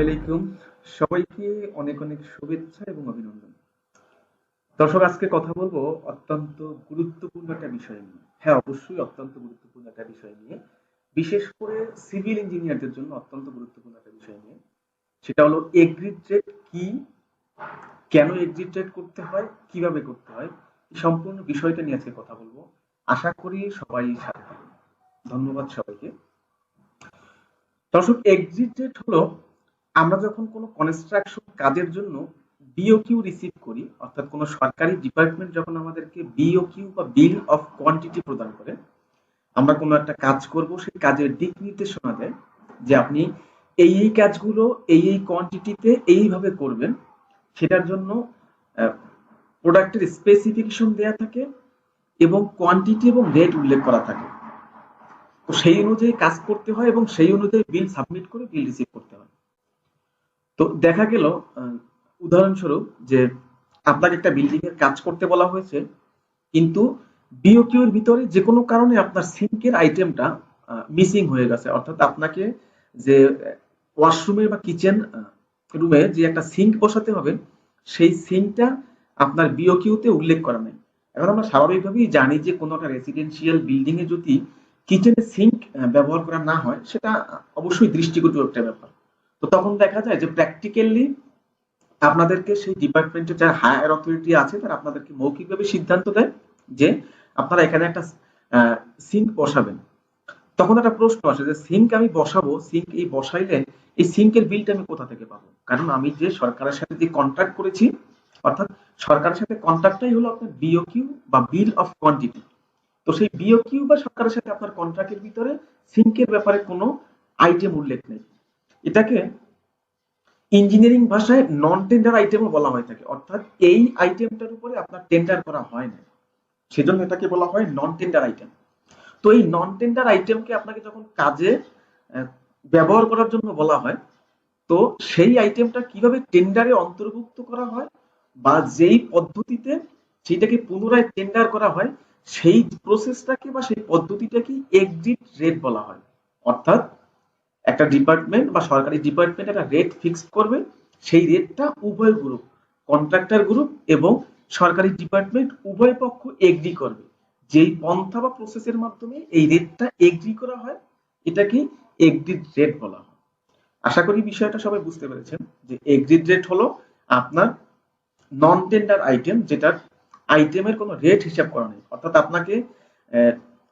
আলাইকুম। সবাইকে অনেক অনেক শুভেচ্ছা এবং অভিনন্দন। দর্শক, আজকে কথা বলবো অত্যন্ত গুরুত্বপূর্ণ একটা বিষয় নিয়ে। হ্যাঁ, অবশ্যই অত্যন্ত গুরুত্বপূর্ণ একটা বিষয় নিয়ে। বিশেষ করে সিভিল ইঞ্জিনিয়ারদের জন্য অত্যন্ত গুরুত্বপূর্ণ একটা বিষয় নিয়ে। সেটা হলো এগ্রি ট্রেড কি, কেন এগ্রি ট্রেড করতে হয়, কিভাবে করতে হয়। এই সম্পূর্ণ বিষয়টা নিয়ে আজকে কথা বলবো। আশা করি সবাই সাথে থাকবেন। ধন্যবাদ সবাইকে। দর্শক, এগ্রি ট্রেড হলো আমরা যখন কোনো কনস্ট্রাকশন কাজের জন্য বিওকিউ রিসিভ করি, অর্থাৎ কোনো সরকারি ডিপার্টমেন্ট যখন আমাদেরকে বিওকিউ বা বিল অফ কোয়ান্টিটি প্রদান করে, আমরা কোনো একটা কাজ করব, সেই কাজের দিক নির্দেশনা দেয় যে আপনি এই এই কাজগুলো এই এই কোয়ান্টিটিতে এইভাবে করবেন। সেটার জন্য প্রোডাক্টের স্পেসিফিকেশন দেয়া থাকে এবং কোয়ান্টিটি এবং রেট উল্লেখ করা থাকে। তো সেই অনুযায়ী কাজ করতে হয় এবং সেই অনুযায়ী বিল সাবমিট করে বিল রিসিভ করতে হয়। তো দেখা গেল উদাহরণস্বরূপ যে আপনাকে একটা বিল্ডিং এর কাজ করতে বলা হয়েছে, কিন্তু বিওকিউ এর ভিতরে যে কোনো কারণে আপনার সিঙ্কের আইটেমটা মিসিং হয়ে গেছে, অর্থাৎ আপনাকে যে ওয়াশরুমে বা কিচেন রুমে যে একটা সিঙ্ক বসাতে হবে, সেই সিঙ্কটা আপনার বিওকিউতে উল্লেখ করা নেই। এখন আমরা স্বাভাবিকভাবেই জানি যে কোনো একটা রেসিডেন্সিয়াল বিল্ডিং এ যদি কিচেনে সিঙ্ক ব্যবহার করা না হয়, সেটা অবশ্যই দৃষ্টিকটু একটা ব্যাপার। তো তখন দেখা যায় যে প্র্যাকটিক্যালি আপনাদেরকে সেই ডিপার্টমেন্টের যারা হায়ার অথরিটি আছে তারা আপনাদেরকে মৌখিকভাবে সিদ্ধান্ত দেয় যে আপনারা এখানে একটা সিঙ্ক বসাবেন। তখন একটা প্রশ্ন আসে যে সিঙ্ক আমি বসাবো, সিঙ্ক এই বসাইলে এই সিঙ্কের বিলটা আমি কোথা থেকে পাবো? কারণ আমি যে সরকারের সাথে যে কন্ট্রাক্ট করেছি, অর্থাৎ সরকারের সাথে কন্ট্রাক্টটাই হলো আপনার বিওকিউ বা বিল অফ কোয়ান্টিটি। তো সেই বিওকিউ বা সরকারের সাথে আপনার কন্ট্রাক্টের ভিতরে সিঙ্কের ব্যাপারে কোনো আইটেম উল্লেখ নেই। এটাকে ইঞ্জিনিয়ারিং ভাষায় নন টেন্ডার আইটেমও বলা হয়ে থাকে, অর্থাৎ এই আইটেমটার উপরে আপনার টেন্ডার করা হয় না, সেজন্য এটাকে বলা হয় নন টেন্ডার আইটেম। তো এই নন টেন্ডার আইটেমকে আপনাকে যখন কাজে ব্যবহার করার জন্য বলা হয়, তো সেই আইটেমটা কিভাবে টেন্ডারে অন্তর্ভুক্ত করা হয় বা যেই পদ্ধতিতে সেটাকে পুনরায় টেন্ডার করা হয়, সেই প্রসেসটাকে বা সেই পদ্ধতিটাকে এক্সিট রেট বলা হয়। অর্থাৎ একটা ডিপার্টমেন্ট বা সরকারি ডিপার্টমেন্ট একটা রেট ফিক্স করবে, সেই রেটটা উভয় গ্রুপ, কন্ট্রাক্টর গ্রুপ এবং সরকারি ডিপার্টমেন্ট উভয় পক্ষ এগ্রি করবে। যেই পন্থা বা প্রসেসের মাধ্যমে এই রেটটা এগ্রি করা হয়, এটাকে এগ্রিড রেট বলা হয়। আশা করি বিষয়টা সবাই বুঝতে পেরেছেন যে এগ্রিড রেট হলো আপনার নন টেন্ডার আইটেম, যেটার আইটেমের কোনো রেট হিসাব করা নেই, অর্থাৎ আপনাকে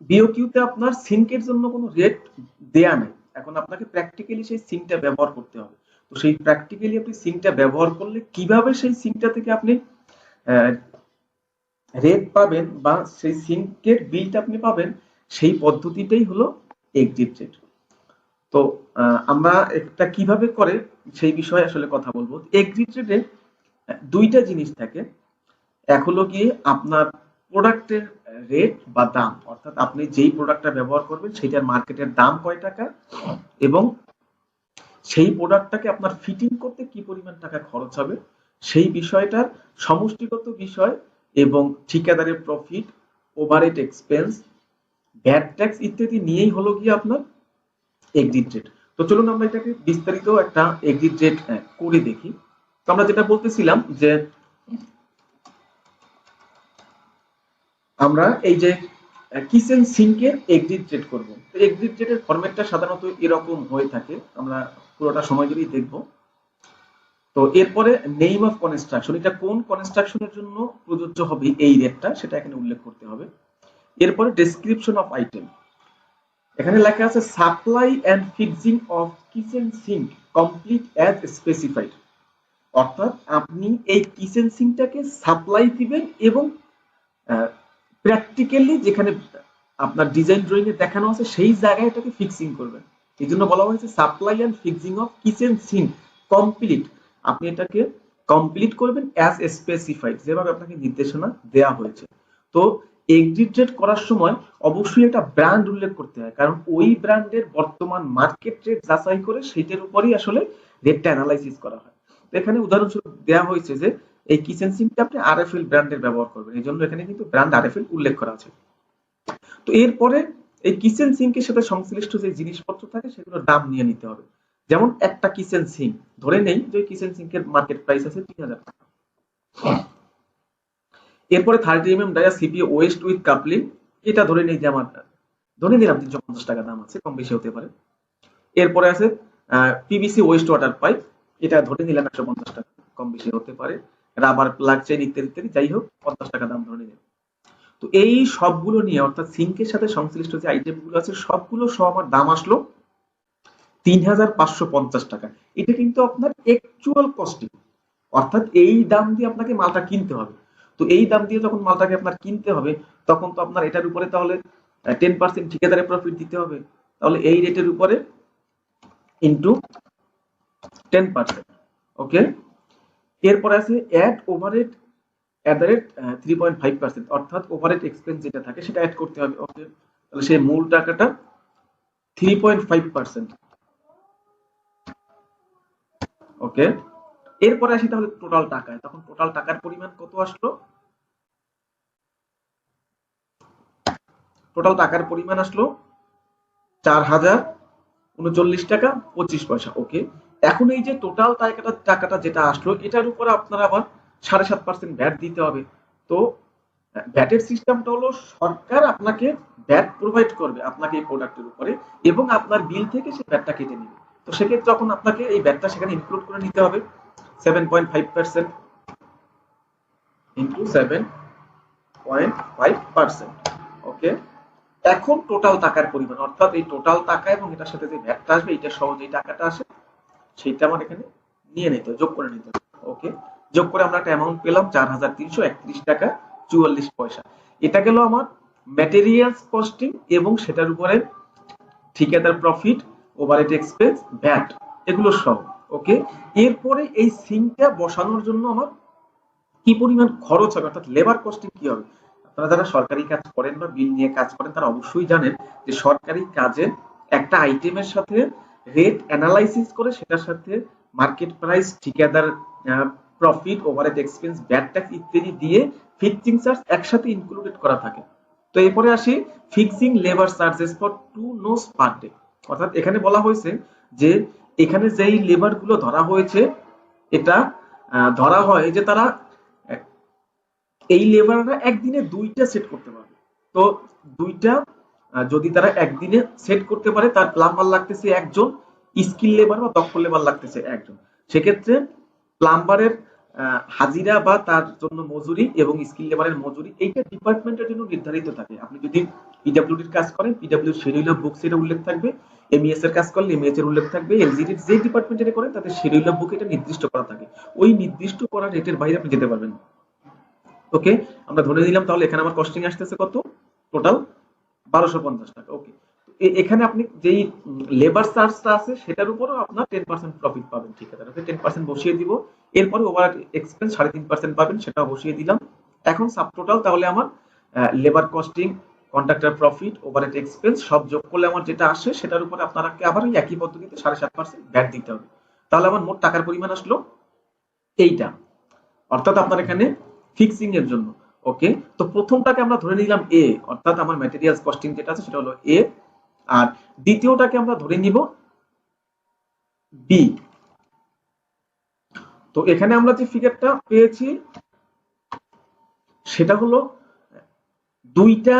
বিওকিউতে আপনার সিঙ্কের জন্য কোনো রেট দেয়া নেই। এখন আপনাকে প্র্যাকটিক্যালি সেই সিঙ্কটা ব্যবহার করতে হবে। তো সেই প্র্যাকটিক্যালি আপনি সিঙ্কটা ব্যবহার করলে কিভাবে সেই সিঙ্কটা থেকে আপনি রেট পাবেন বা সেই সিঙ্কের বিলটা আপনি পাবেন, সেই পদ্ধতিটাই হলো এক্সিট রেট। তো আমরা এটা কিভাবে করে সেই বিষয়ে আসলে কথা বলবো। এক্সিট রেটে দুইটা জিনিস থাকে। এক হলো গিয়ে আপনার প্রোডাক্টের রেট বা দাম, অর্থাৎ আপনি যেই প্রোডাক্টটা ব্যবহার করবেন সেটার মার্কেটের দাম কয় টাকা এবং সেই প্রোডাক্টটাকে আপনার ফিটিং করতে কি পরিমাণ টাকা খরচ হবে, সেই বিষয়টার সমষ্টিগত বিষয় এবং ঠিকাদারের profit, overhead expense, VAT tax ইত্যাদি নিয়েই হলো গিয়ে আপনার এক্সিট রেট। তো চলুন আমরা এটাকে বিস্তারিত একটা এক্সিট রেট করে দেখি। তো আমরা যেটা বলতেছিলাম যে আমরা এই যে কিচেন সিঙ্কের এক্সিট রেট করব। তো এক্সিট রেটের ফরম্যাটটা সাধারণত এরকম হয়ে থাকে, আমরা পুরোটা সময় ধরেই দেখব। তো এরপরে নেম অফ কনস্ট্রাকশন, এটা কোন কনস্ট্রাকশনের জন্য প্রযোজ্য হবে এই রেটটা, সেটা এখানে উল্লেখ করতে হবে। এরপরে ডেসক্রিপশন অফ আইটেম, এখানে লেখা আছে supply and fixing of kitchen sink complete as specified, অর্থাৎ আপনি এই কিচেন সিঙ্কটাকে সাপ্লাই দিবেন এবং প্র্যাকটিক্যালি যেখানে আপনার ডিজাইন ড্রয়িং এ দেখানো আছে সেই জায়গায় এটাকে ফিক্সিং করবেন। এই জন্য বলা হয়েছে supply and fixing of kitchen sink complete, আপনি এটাকে কমপ্লিট করবেন অ্যাজ স্পেসিফাইড, যেভাবে আপনাকে নির্দেশনা দেয়া হয়েছে। তো এক্সিট রেট করার সময় অবশ্যই একটা ব্র্যান্ড উল্লেখ করতে হয়, কারণ ওই ব্র্যান্ডের বর্তমান মার্কেট রেট যাচাই করে সেটার উপরই আসলে রেটটা অ্যানালাইসিস করা হয়। তো এখানে উদাহরণস্বরূপ দেওয়া হয়েছে যে এই কিচেন সিঙ্কটা আপনি আরএফএল ব্র্যান্ডের ব্যবহার করবেন, এই জন্য এখানে কিন্তু ব্র্যান্ড আরএফএল উল্লেখ করা আছে। তো এরপরে এই কিচেন সিঙ্কের সাথে সংশ্লিষ্ট যে জিনিসপত্র থাকে সেগুলোর দাম নিয়ে নিতে হবে। যেমন একটা কিচেন সিঙ্ক ধরে নেই যে কিচেন সিঙ্কের মার্কেট প্রাইস আছে 3000 টাকা। এরপরে 30 mm dia CPA West with coupling, এটা ধরে নেই যে আমার, ধরে নিলাম 350 টাকা দাম আছে, কম বেশি হতে পারে। এরপরে আছে পিভিসি ওয়েস্ট ওয়াটার পাইপ, এটা ধরে নিলাম 150 টাকা, কম বেশি হতে পারে। রাবার প্লাগ চেইন ইত্যাদি ইত্যাদি, যাই হোক 50 টাকা দাম ধরে নিলাম। তো এই সবগুলো নিয়ে অর্থাৎ সিঙ্কের সাথে সংশ্লিষ্ট যে আইটেম গুলো আছে সবগুলো সহ আমার দাম আসলো 3550 টাকা। এটা কিন্তু আপনার অ্যাকচুয়াল কস্টিং, অর্থাৎ এই দাম দিয়ে আপনাকে মালটা কিনতে হবে। তো এই দাম দিয়ে যখন মালটাকে আপনার কিনতে হবে, তখন তো আপনার এটার উপরে তাহলে 10% ঠিকাদারের প্রফিট দিতে হবে। তাহলে এই রেটের উপরে ইন্টু 10%। ওকে, এরপর আছে add overhead at the rate 3.5%, অর্থাৎ ওভারহেড এক্সপেন্স যেটা থাকে সেটা অ্যাড করতে হবে। ওকে, তাহলে সেই মূল টাকাটা 3.5%। ওকে, এরপরে আসি তাহলে টোটাল টাকায়, তখন টোটাল টাকার পরিমাণ কত আসলো? টোটাল টাকার পরিমাণ আসলো 4039 টাকা 25 পয়সা। ওকে, এখন এই যে টোটাল টাকাটা যেটা আসলো এটার উপরে আপনারা আবার 7.5% ভ্যাট দিতে হবে। তো ভ্যাটের সিস্টেমটা হলো সরকার আপনাকে ভ্যাট প্রোভাইড করবে আপনাকে এই প্রোডাক্টের উপরে, এবং আপনার বিল থেকে সে ভ্যাটটা কেটে নেবে। তো সেক্ষেত্রে তখন আপনাকে এই ভ্যাটটা সেখানে ইনক্লুড করে নিতে হবে 7.5% ইন্টু 7.5%। ওকে, এখন টোটাল টাকার পরিমাণ, অর্থাৎ এই টোটাল টাকা এবং এটার সাথে যে ভ্যাটটা আসবে এটা সহ যে টাকাটা আসে সেইটা আমার এখানে নিয়ে নিতে হবে, যোগ করে নিতে হবে। ওকে, যোগ করে আমরা একটা অ্যামাউন্ট পেলাম 4331 টাকা 44 পয়সা। এটা গেল আমার ম্যাটেরিয়ালস কস্টিং এবং সেটার উপরে ঠিকাদার প্রফিট, ওভারহেড এক্সপেন্স, ভ্যাট, এগুলো সহ। ওকে, এরপরে এই সিঙ্কটা বসানোর জন্য আমার কি পরিমাণ খরচ হবে, অর্থাৎ লেবার কস্টিং কি হবে। আপনারা যারা সরকারি কাজ করেন বা বিল নিয়ে কাজ করেন তারা অবশ্যই জানেন যে সরকারি কাজের একটা আইটেমের সাথে রেট অ্যানালাইসিস করে সেটার সাথে মার্কেট প্রাইস, ঠিকাদার profit, overhead expense, VAT tax ইত্যাদি দিয়ে ফিক্সিং চার্জ একসাথে ইনক্লুডেড করা থাকে। তো এরপরে আসি fixing labour charges for 2 nos per day, অর্থাৎ এখানে বলা হয়েছে যে এখানে যেই লেবার গুলো ধরা হয়েছে এটা ধরা হয় যে তারা এই লেবাররা একদিনে দুইটা সেট করতে পারবে। তো দুইটা যদি তারা একদিনে সেট করতে পারে তার প্লাম্বার লাগতেছে একজন, স্কিল লেবার বা দক্ষ লেবার লাগতেছে একজন। সেক্ষেত্রে প্লাম্বারের হাজিরা বা তার জন্য মজুরি এবং স্কিল লেবারের মজুরি এইটা ডিপার্টমেন্টের জন্য নির্ধারিত থাকে। আপনি যদি পিডব্লিউডির কাজ করেন পিডব্লিউ শিডিউল অফ বুকস এর উল্লেখ থাকবে, এমইএস এর কাজ করলে এমইএস এর উল্লেখ থাকবে, এলজিডির যে ডিপার্টমেন্টে করেন তাদের শিডিউল অফ বুক এটা নির্দিষ্ট করা থাকে। ওই নির্দিষ্ট করা রেটের বাইরে আপনি যেতে পারবেন। ওকে, আমরা ধরে নিলাম তাহলে এখানে আমার কস্টিং আসতেছে কত, টোটাল 1250 টাকা। ওকে, এখানে আপনি যেই লেবার চার্জটা আছে সেটার উপরও আপনার 10% প্রফিট পাবেন, ঠিক আছে, 10% বসিয়ে দিব। এরপরে ওভার এক্সপেন্স 3.5% পাবেন, সেটাও বসিয়ে দিলাম। এখন সাব টোটাল তাহলে আমার labour costing, contractor profit, overhead expense সব যোগ করলে আমার যেটা আসে সেটার উপরে আপনাকে আবার ওই একই পদ্ধতিতে 7.5% ভ্যাট দিতে হবে। তাহলে আমার মোট টাকার পরিমাণ আসলো এইটা, অর্থাৎ আপনার এখানে ফিক্সিং এর জন্য। ওকে, তো প্রথমটাকে আমরা ধরে নিলাম এ, অর্থাৎ আমার ম্যাটেরিয়ালস কস্টিং যেটা আছে সেটা হলো এ, আর দ্বিতীয়টাকে আমরা ধরে নিব বি। তো এখানে আমরা যে ফিগারটা পেয়েছি সেটা হলো দুইটা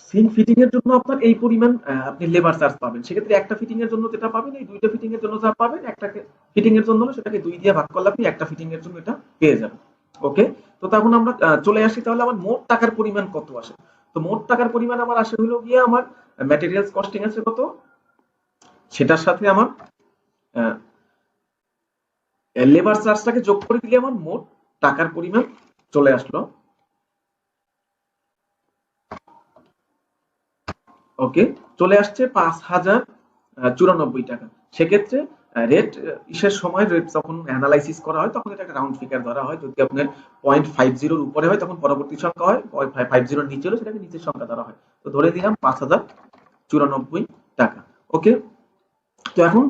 সিম ফিটিং এর জন্য আপনার এই পরিমাণ আপনি লেবার চার্জ পাবেন। সেক্ষেত্রে একটা ফিটিং এর জন্য যেটা পাবেন, এই দুইটা ফিটিং এর জন্য যা পাবেন, একটাকে ফিটিং এর জন্য সেটাকে 2 দিয়ে ভাগ করলে আপনি একটা ফিটিং এর জন্য এটা পেয়ে যাবেন। ওকে, তো তখন আমরা চলে আসি তাহলে আমার মোট টাকার পরিমাণ কত আসে। তো মোট টাকার পরিমাণ আমার আসে হলো গিয়ে আমার ম্যাটেরিয়ালস কস্টিং আছে কত, সেটার সাথে আমার লেবার চার্জটাকে যোগ করে দিলে আমার মোট টাকার পরিমাণ চলে আসলো। ওকে, চলে আসছে 5094 টাকা। সেক্ষেত্রে রেট ইসের সময় রেট যখন অ্যানালাইসিস করা হয় তখন এটা একটা রাউন্ড ফিগার ধরা হয়। যদি আপনার 0.50 উপরে হয় তখন পরবর্তী সংখ্যা হয়, 0.50 নিচে হলে সেটাকে নিচের সংখ্যা ধরা হয়। তো ধরে দিলাম 5094 টাকা। ওকে, তো এখন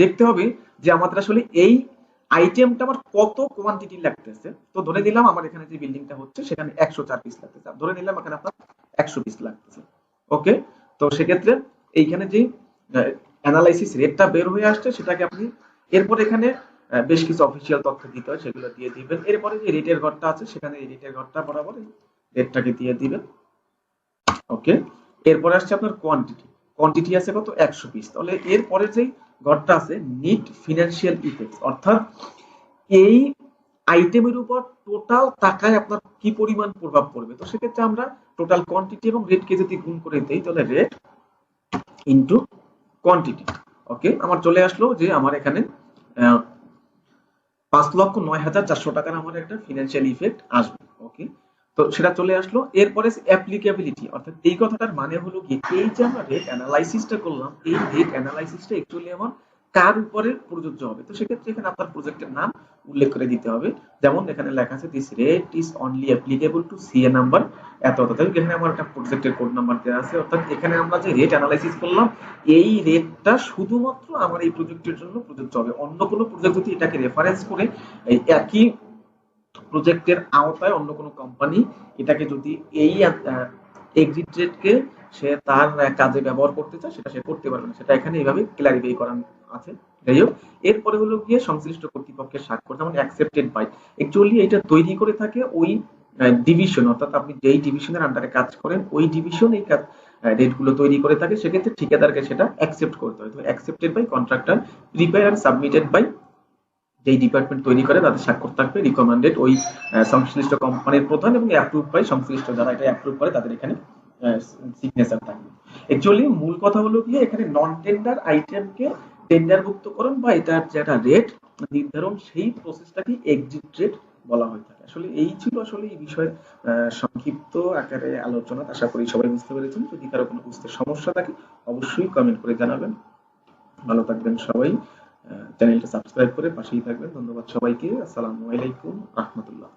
দেখতে হবে যে আমাদের আসলে এই আইটেমটা আমার কত কোয়ান্টিটি লাগতেছে। তো ধরে দিলাম আমার এখানে যে বিল্ডিংটা হচ্ছে সেখানে 104 পিস লাগতেছে, ধরে নিলাম এখানে আপনার 100 পিস লাগতেছে। ওকে, তো সেক্ষেত্রে এইখানে যে অ্যানালাইসিস রেটটা বের হয়ে আসছে সেটাকে আপনি এরপর এখানে বেশ কিছু অফিসিয়াল তথ্য দিতে হয় সেগুলো দিয়ে দিবেন। এরপরে যে রেটের ঘরটা আছে সেখানে এই রেটের ঘরটা বরাবর এই রেটটাকে দিয়ে দিবেন। ওকে, এরপরে আসছে আপনার কোয়ান্টিটি। কোয়ান্টিটি আছে কত 100 পিস। তাহলে এরপরে যেই ঘরটা আছে নিট ফিনান্সিয়াল ইফেক্টস, অর্থাৎ এই আইটেমের উপর টোটাল টাকায় আপনার কি পরিমাণ প্রভাব পড়বে। তো সেক্ষেত্রে আমরা টোটাল কোয়ান্টিটি এবং রেটকে যদি গুণ করে দেই তাহলে রেট ইন্টু কোয়ান্টিটি। ওকে, আমার চলে আসলো যে আমার এখানে 5,09,400 টাকার আমার একটা ফিনান্সিয়াল ইফেক্ট আসবে। ওকে, তো সেটা চলে আসলো। এরপরে অ্যাপ্লিকেবিলিটি, অর্থাৎ এই কথাটার মানে হলো কি এই যে আমরা রেট অ্যানালাইসিসটা করলাম, এই রেট অ্যানালাইসিসটা অ্যাকচুয়ালি আমার কার উপরে প্রযোজ্য হবে। তো সেক্ষেত্রে এখানে আপনার প্রজেক্টের নাম উল্লেখ করে দিতে হবে। যেমন এখানে লেখা আছে this rate is only applicable to CA number এত এত। তাহলে এখানে আমার একটা প্রজেক্টের কোড নাম্বার দেওয়া আছে, অর্থাৎ এখানে আমরা যে রেট অ্যানালাইসিস করলাম এই রেটটা শুধুমাত্র আমার এই প্রজেক্টের জন্য প্রযোজ্য হবে। অন্য কোনো প্রজেক্ট যদি এটাকে রেফারেন্স করে এই একই প্রজেক্টের আওতায় অন্য কোনো কোম্পানি এটাকে যদি এই এক্সিট রেটকে সে তার কাজে ব্যবহার করতে চায় সেটা সে করতে পারবে না। সেটা এখানে এইভাবে ক্লারিফাই করা আছে। যাই হোক, এরপরে হলো গিয়ে সংশ্লিষ্ট কর্তৃপক্ষের স্বাক্ষর, যেমন অ্যাকসেপ্টেড বাই। অ্যাকচুয়ালি এটা তৈরি করে থাকে ওই ডিভিশন, অর্থাৎ আপনি যেই ডিভিশনের আন্ডারে কাজ করেন ওই ডিভিশন এই রেট গুলো তৈরি করে থাকে। সেক্ষেত্রে ঠিকাদারকে সেটা অ্যাকসেপ্ট করতে হয়। তো accepted by contractor, prepare and submitted by যেই ডিপার্টমেন্ট তৈরি করে তাদের স্বাক্ষর থাকবে, রিকমেন্ডেড ওই সংশ্লিষ্ট কোম্পানির প্রধান এবং অ্যাপ্রুভ বাই সংশ্লিষ্ট যারা এটা অ্যাপ্রুভ করে তাদের এখানে সিগনেচার থাকবে। অ্যাকচুয়ালি মূল কথা হলো গিয়ে এখানে নন টেন্ডার আইটেমকে টেন্ডারভুক্তকরণ বা এটার যেটা রেট নির্ধারণ সেই প্রসেসটাকে এক্সিট রেট বলা হয়ে থাকে। আসলে এই ছিল আসলে এই বিষয়ে সংক্ষিপ্ত আকারে আলোচনা। আশা করি সবাই বুঝতে পেরেছেন। যদি কারো কোনো বুঝতে সমস্যা থাকে অবশ্যই কমেন্ট করে জানাবেন। ভালো থাকবেন সবাই। চ্যানেলটা সাবস্ক্রাইব করে পাশেই থাকবেন। ধন্যবাদ সবাইকে। আসসালামু আলাইকুম রহমতুল্লাহ।